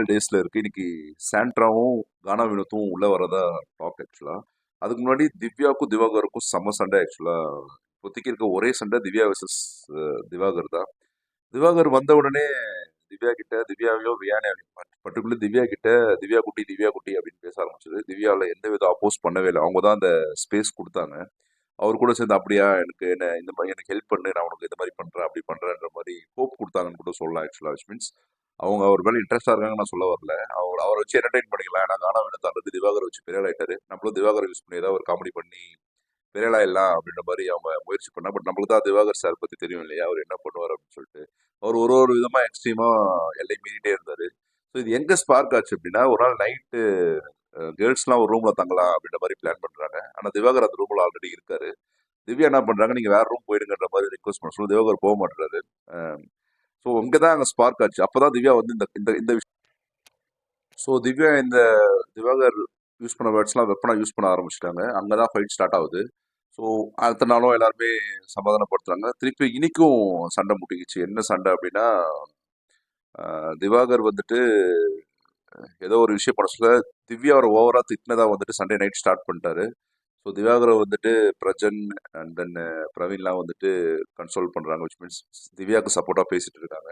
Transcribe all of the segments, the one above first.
டேஸ்ல இருக்கு. இன்னைக்கு சாண்ட்ராவும் கானா வினோத்தும் உள்ள வரதா டாக் ஆக்சுவலா. அதுக்கு முன்னாடி திவ்யாவுக்கும் திவாகருக்கும் செம்ம சண்டை ஆக்சுவலா. இப்போதைக்கு இருக்க ஒரே சண்டை திவ்யா வர்சஸ் திவாகர் தான். திவாகர் வந்த உடனே திவ்யா கிட்ட திவ்யாவையோ வியானே பர்டிகுலர் திவ்யா கிட்ட திவ்யா குட்டி அப்படின்னு பேச ஆரம்பிச்சது. திவ்யாவில் எந்த வித அப்போஸ் பண்ணவே இல்லை. அவங்க தான் அந்த ஸ்பேஸ் கொடுத்தாங்க. அவர் கூட சேர்ந்து அப்படியா எனக்கு என்ன இந்த மாதிரி எனக்கு ஹெல்ப் பண்ணு, நான் உனக்கு இந்த மாதிரி பண்றேன் அப்படி பண்றேன்ற மாதிரி ஹோப் கொடுத்தாங்கன்னு கூட சொல்லலாம் ஆக்சுவலா. விச் மீன்ஸ் அவங்க அவர் மேல இன்ட்ரெஸ்டா இருக்காங்க நான் சொல்ல வரல. அவரை வச்சு என்டர்டைன் பண்ணிக்கலாம். ஏன்னா கானா வினத்தாண்டது திவாகர் வச்சு பெரிய ஆயிட்டாரு. நம்மளும் திவாகர் யூஸ் பண்ணி ஏதாவது ஒரு காமெடி பண்ணி பெரியலாயிடலாம் அப்படின்ற மாதிரி அவங்க முயற்சி பண்ணா. பட் நம்மளுக்கு தான் திவாகர் சார் பத்தி தெரியும் இல்லையா, அவர் என்ன பண்ணுவார் அப்படின்னு சொல்லிட்டு. அவர் ஒரு ஒரு விதமா எக்ஸ்ட்ரீமா எல்லை மீறிட்டே இருந்தாரு. ஸோ இது எங்க ஸ்பார்க் ஆச்சு அப்படின்னா, ஒரு நாள் நைட்டு கேர்ள்ஸ்லாம் ஒரு ரூம்ல தங்கலாம் அப்படின்ற மாதிரி பிளான் பண்றாங்க. ஆனா திவாகர் அந்த ரூம்ல ஆல்ரெடி இருக்காரு. திவ்யா என்ன பண்றாங்க, நீங்க வேற ரூம் போயிடுங்கன்ற மாதிரி ரிக்வஸ்ட் பண்ண சொல்லி திவாகர் போக மாட்டாரு. ஸோ இங்கதான் அங்க ஸ்பார்க் ஆச்சு. அப்பதான் திவ்யா வந்து இந்த இந்த இந்த ஸோ திவ்யா இந்த திவாகர் யூஸ் பண்ண வேர்ட்ஸ்லாம் வெப்பனா யூஸ் பண்ண ஆரம்பிச்சிட்டாங்க. அங்கதான் ஃபைட் ஸ்டார்ட் ஆகுது. ஸோ அடுத்த நாளும் எல்லாருமே சமாதானப்படுத்துறாங்க. திருப்பி இன்னைக்கும் சண்டை முட்டிக்கிச்சு. என்ன சண்டை அப்படின்னா, திவாகர் வந்துட்டு ஏதோ ஒரு விஷயம் பண்ண சொல்ல திவ்யா அவரை ஓவரா திட்டினதா வந்துட்டு சண்டே நைட் ஸ்டார்ட் பண்ணிட்டாரு. ஸோ திவாகரை வந்துட்டு பிரஜன் அண்ட் தென் பிரவீன்லாம் வந்துட்டு கன்சோல் பண்றாங்க. விச் மீன்ஸ் திவ்யாவுக்கு சப்போர்ட்டா பேசிட்டு இருக்காங்க.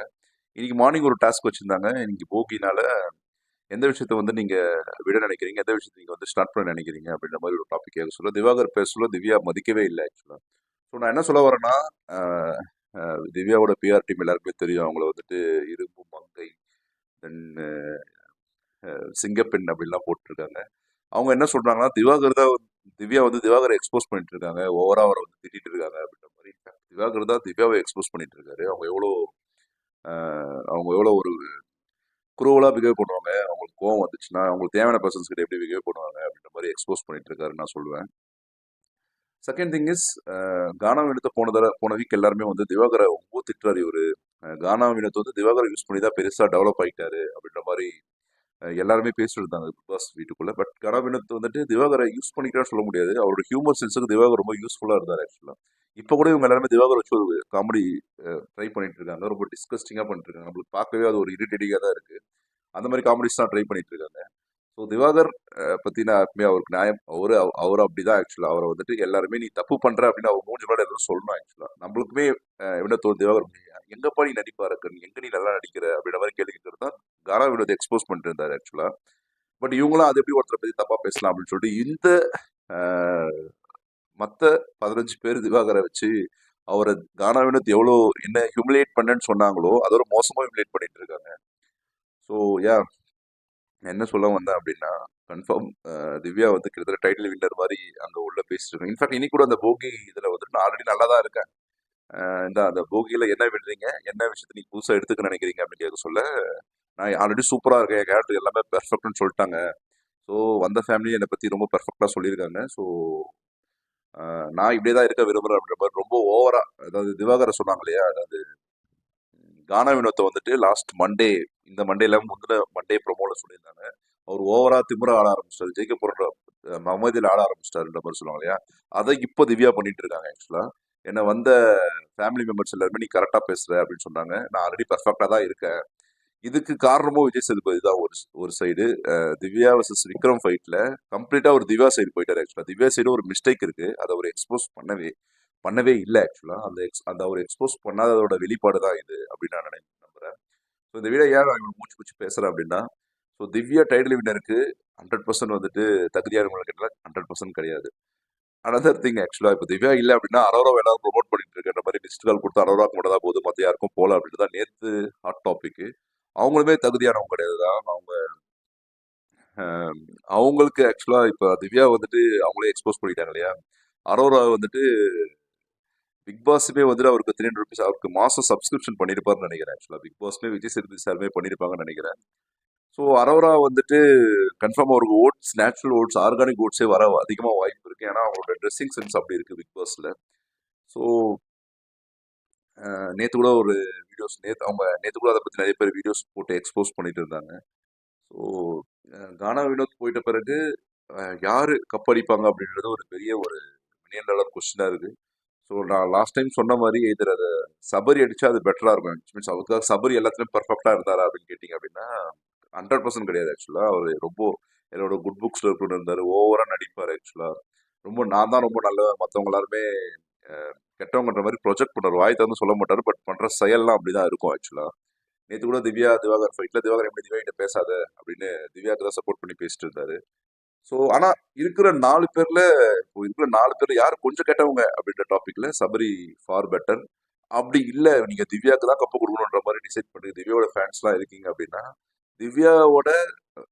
இன்னைக்கு மார்னிங் ஒரு டாஸ்க் வச்சிருந்தாங்க. இன்னைக்கு போகினால எந்த விஷயத்த வந்து நீங்க விட நினைக்கிறீங்க, எந்த விஷயத்த நீங்க வந்து ஸ்டார்ட் பண்ண நினைக்கிறீங்க அப்படின்ற மாதிரி ஒரு டாபிக் கேட்க சொல்ல திவாகர் பேச சொல்ல திவ்யா மதிக்கவே இல்லை ஆக்சுவலா. ஸோ நான் என்ன சொல்ல வரேன்னா, திவ்யாவோட பிஆர் டீம் எல்லாருக்குமே தெரியும். அவங்கள வந்துட்டு இரும்பு மங்கை தென் சிங்கப்பெண் அப்படின்லாம் போட்டிருக்காங்க. அவங்க என்ன சொல்றாங்கன்னா, திவ்யா வந்து திவாகரை எக்ஸ்போஸ் பண்ணிட்டு இருக்காங்க, ஓவரா அவரை வந்து திட்டிட்டு இருக்காங்க அப்படின்ற மாதிரி. திவாகர் தான் திவ்யாவை எக்ஸ்போஸ் பண்ணிட்டு இருக்காரு. அவங்க எவ்வளோ ஒரு குரூவலா பிஹேவ் பண்ணுவாங்க, அவங்களுக்கு கோவம் வந்துச்சுன்னா அவங்களுக்கு தேவையான பர்சன்ஸ் கிட்ட எப்படி பிஹேவ் பண்ணுவாங்க அப்படின்ற மாதிரி எக்ஸ்போஸ் பண்ணிட்டு இருக்காருன்னு நான் சொல்லுவேன். செகண்ட் திங் இஸ், கானா வினத்தை போன வீக் எல்லாருமே வந்து திவாகரை ரொம்ப திட்டுறாரு இவரு. கானா வினத்தை வந்து திவாகரை யூஸ் பண்ணி தான் பெருசா டெவலப் ஆயிட்டாரு அப்படின்ற மாதிரி எல்லாருமே பேசிட்டு இருந்தாங்க பிக் பாஸ் வீட்டுக்குள்ள. பட் கானா வினோத் வந்துட்டு திவாகரை யூஸ் பண்ணிக்கிறான்னு சொல்ல முடியாது. அவரோட ஹியூமர் சென்ஸுக்கு திவாகர் ரொம்ப யூஸ்ஃபுல்லா இருந்தார் ஆக்சுவலா. இப்போ கூட இவங்க எல்லாருமே திவாகர் வச்சு ஒரு காமெடி ட்ரை பண்ணிட்டு இருக்காங்க. ரொம்ப டிஸ்கஸ்டிங்கா பண்ணிட்டு இருக்காங்க. நம்மளுக்கு பார்க்கவே அது ஒரு இரிட்டேட்டிங்கா தான் இருக்கு. அந்த மாதிரி காமெடிஸ் தான் ட்ரை பண்ணிட்டு இருக்காங்க. ஸோ திவாகர் பத்தி நான் எப்பவுமே அவருக்கு நியாயம், அவர் அப்படிதான் ஆக்சுவலா. அவரை வந்துட்டு எல்லாருமே நீ தப்பு பண்ற அப்படின்னு அவர் மூஞ்சி மேல எதுவும் சொல்லணும் ஆக்சுவலா. நம்மளுக்குமே என்ன தோணும், திவாகர் எங்கப்பா நீ நடிப்பா இருக்க, நீ எங்க நீ நல்லா நடிக்கிற அப்படின்ற மாதிரி கேள்வி கேட்கறது தான் கானா வினோத் எக்ஸ்போஸ் பண்ணிட்டு இருந்தாரு ஆக்சுவலா. பட் இவங்களும் அது எப்படி ஒருத்தரை பத்தி தப்பா பேசலாம் அப்படின்னு சொல்லிட்டு இந்த மத்த 15 பேர் திவாகரை வச்சு அவரை கானா வினோத் எவ்வளோ என்ன ஹியூமிலேட் பண்ணேன்னு சொன்னாங்களோ அதோட மோசமா ஹியூமிலேட் பண்ணிட்டு இருக்காங்க. ஸோ யா, என்ன சொல்ல வந்தேன் அப்படின்னா, கன்ஃபார்ம் திவ்யா வந்து கிட்டத்தட்ட டைட்டில் வின்னர் மாதிரி அங்க உள்ள பேசிட்டு இருக்கேன். இன்ஃபேக்ட் இன்னைக்கு கூட அந்த போகி இதுல வந்துட்டு நான் ஆல்ரெடி நல்லா தான் இருக்கேன். இந்த அந்த போகியில என்ன விடுறீங்க, என்ன விஷயத்த நீங்க புதுசா எடுத்துக்க நினைக்கிறீங்க அப்படின்னு கேட்க சொல்ல, நான் ஆல்ரெடி சூப்பரா இருக்கேன், என் கேரக்டர் எல்லாமே பெர்ஃபெக்ட்னு சொல்லிட்டாங்க. ஸோ வந்த ஃபேமிலி என்னை பத்தி ரொம்ப பெர்ஃபெக்டா சொல்லியிருக்காங்க. ஸோ நான் இப்படியே தான் இருக்க விரும்புறேன் அப்படின்ற மாதிரி ரொம்ப ஓவரா, அதாவது திவாகரை சொன்னாங்க இல்லையா, அதாவது கானா வினோத்தை வந்துட்டு லாஸ்ட் மண்டே, இந்த மண்டேல முந்தின மண்டே ப்ரோமோல சொல்லியிருந்தாங்க, அவர் ஓவரா திமிரா ஆட ஆரம்பிச்சிட்டாரு, ஜெயிக்க போற மமதியில் ஆட ஆரம்பிச்சிட்டாருன்ற மாதிரி சொல்லுவாங்க இல்லையா, அதை இப்போ திவ்யா பண்ணிட்டு இருக்காங்க ஆக்சுவலா. என்ன வந்த ஃபேமிலி மெம்பர்ஸ் எல்லாருமே நீ கரெக்டா பேசுற அப்படின்னு சொன்னாங்க. நான் ஆல்ரெடி பெர்ஃபெக்டா தான் இருக்கேன். இதுக்கு காரணமும் விஜய் சேதுபதி தான். ஒரு சைடு திவ்யா வர்சஸ் விக்ரம் ஃபைட்ல கம்ப்ளீட்டா ஒரு திவ்யா சைடு போயிட்டாரு ஆக்சுவலா. திவ்யா சைடு ஒரு மிஸ்டேக் இருக்கு, அதை அவர் எக்ஸ்போஸ் பண்ணவே இல்லை ஆக்சுவலா. அந்த அவர் எக்ஸ்போஸ் பண்ணாததோட வெளிப்பாடு தான் இது அப்படின்னு நான் நம்புறேன். ஸோ இந்த வீடியோ ஏன் நான் இவ்வளவு மூச்சு மூச்சு பேசுறேன் அப்படின்னா, ஸோ திவ்யா டைட்டில் வின்னருக்கு 100% வந்துட்டு தகுதியானவங்க கேட்டால் 100% கிடையாது. அனதர் திங் ஆக்சுவலா, இப்போ திவ்யா இல்லை அப்படின்னா அரோரா எல்லாரும் ப்ரொமோட் பண்ணிட்டு இருக்கின்ற மாதிரி மிஸ்ட் கால் கொடுத்து அரோராக்கு மட்டும் தான் போகுது, மற்ற யாருக்கும் போல அப்படின்னு தான் நேற்று ஹாட் டாபிக். அவங்களுமே தகுதியானவங்க கிடையாது தான். அஹ், அவங்களுக்கு ஆக்சுவலா இப்போ திவ்யா வந்துட்டு அவங்களே எக்ஸ்போஸ் பண்ணிட்டாங்க இல்லையா. அரோரா வந்துட்டு பிக் பாஸுமே வந்துட்டு அவருக்கு 300 ருபீஸ் அவருக்கு மாசம் சப்ஸ்கிரிப்ஷன் பண்ணிருப்பாருன்னு நினைக்கிறேன். ஆக்சுவலா பிக் பாஸ்மே விஜய் சேதுபதி சாருமே பண்ணிருப்பாங்கன்னு நினைக்கிறேன். ஸோ அரோரா வந்துட்டு கன்ஃபார்ம் அவருக்கு ஓட்ஸ், நேச்சுரல் ஓட்ஸ், ஆர்கானிக் ஓட்ஸே வர அதிகமாக வாய்ப்பு இருக்கு. ஏன்னா அவங்களோட ட்ரெஸ்ஸிங் சென்ஸ் அப்படி இருக்கு பிக் பாஸ்ல. ஸோ நேற்று கூட ஒரு வீடியோஸ், நேற்று கூட அதை பற்றி நிறைய பேர் வீடியோஸ் போட்டு எக்ஸ்போஸ் பண்ணிட்டு இருந்தாங்க. ஸோ கானா வினோத் போயிட்ட பிறகு யாரு கப் அடிப்பாங்க அப்படின்றது ஒரு பெரிய ஒரு மில்லியன் டாலர் கொஸ்டினா இருக்கு. ஸோ நான் லாஸ்ட் டைம் சொன்ன மாதிரி எதிர அதை சபரி அடிச்சா அது பெட்டரா இருக்கும். மீன்ஸ் அவருக்காக சபரி எல்லாத்துலயும் பர்ஃபெக்டா இருந்தாரா அப்படின்னு கேட்டீங்க அப்படின்னா 100% கிடையாது ஆக்சுவலா. அவரு ரொம்ப என்னோட குட் புக்ஸ்ல இருக்கணும்னு இருந்தாரு. ஓவரா நடிப்பாரு ஆக்சுவலா. நான் தான் ரொம்ப நல்லவன், மத்தவங்க எல்லாருமே கெட்டவங்கன்ற மாதிரி ப்ரொஜெக்ட் பண்ணுவார். வாய் திறந்து சொல்ல மாட்டாரு, பட் பண்ற செயல்லாம் அப்படிதான் இருக்கும் ஆக்சுவலா. நேத்து கூட திவ்யா திவாகர் ஃபைட்ல திவாகர் எப்படி திவ்யா கிட்ட பேசாத அப்படின்னு திவ்யாக்கு தான் சப்போர்ட் பண்ணி பேசிட்டு இருந்தாரு. ஸோ ஆனா இருக்கிற 4 பேர்ல இப்போ இருக்கிற 4 பேர்ல யார் கொஞ்சம் கெட்டவங்க அப்படின்ற டாபிக்ல சபரி ஃபார் பெட்டர். அப்படி இல்ல நீங்க திவ்யாக்கு தான் கப்பு கொடுக்கணுன்ற மாதிரி டிசைட் பண்ணி திவ்யாவோட ஃபேன்ஸ்லாம் இருக்கீங்க அப்படின்னா, திவ்யாவோட